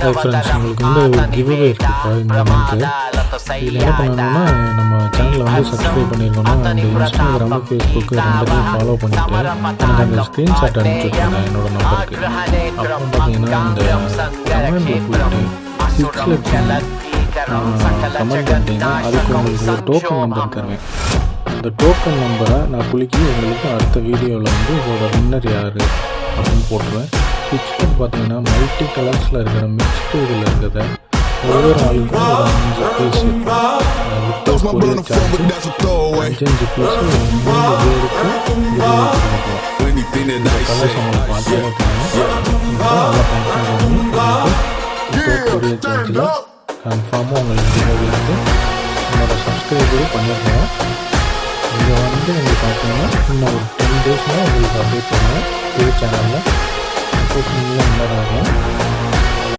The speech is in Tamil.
ஹாய் ஃப்ரெண்ட்ஸ், உங்களுக்கு வந்து ஒரு கிவ்அவே இருக்குப்பா இந்த மந்த்து. இதில் என்ன பண்ணணும்னா, நம்ம சேனலை வந்து சப்ஸ்கிரைப் பண்ணியிருக்கணும். அண்ட் இன்ஸ்டாகிராமு, ஃபேஸ்புக்கு ரெண்டுத்தையும் ஃபாலோ பண்ணிவிட்டு எனக்கு அந்த ஸ்க்ரீன்ஷாட் அனுப்பிச்சி விட்ருங்க என்னோட நம்பருக்கு. அப்புறம் பார்த்தீங்கன்னா இந்த கமெண்டில் போயிட்டு சிக்ஸில் கமெண்ட் பண்ணிட்டீங்கன்னா அதுக்கு உங்களுக்கு ஒரு டோக்கன் நம்பர் தருவேன். அந்த டோக்கன் நம்பரை நான் குலுக்கி உங்களுக்கு அடுத்த வீடியோவில் வந்து இதோட வின்னர் யார் அப்படின்னு போட்டுருவேன். பிக்சர் பார்த்தீங்கன்னா மல்டி கலர்ஸில் இருக்கிற மிக்ஸ்டு இதில் இருக்கிறத ஒவ்வொரு ஆளுக்கும் ஒரு 5 piece without courier charge 5 piece 3 பேருக்கு கலர்ஸ் அவங்களுக்கு பார்த்தே நல்லா பேக்கிங் பண்ணி வித்தவுட் கொரியர் சார்ஜில் கன்ஃபார்மாக உங்களுக்கு வந்து என்னோடய சப்ஸ்கிரைபரும் பண்ணியிருக்கோம். இங்கே வந்து நீங்கள் பார்த்தீங்கன்னா இன்னும் ஒரு 10 டேஸ்னால் உங்களுக்கு அப்டேட் பண்ணுவேன் இது சேனலில். சப்போஸ் நீங்களும் நல்லா ஆகும்.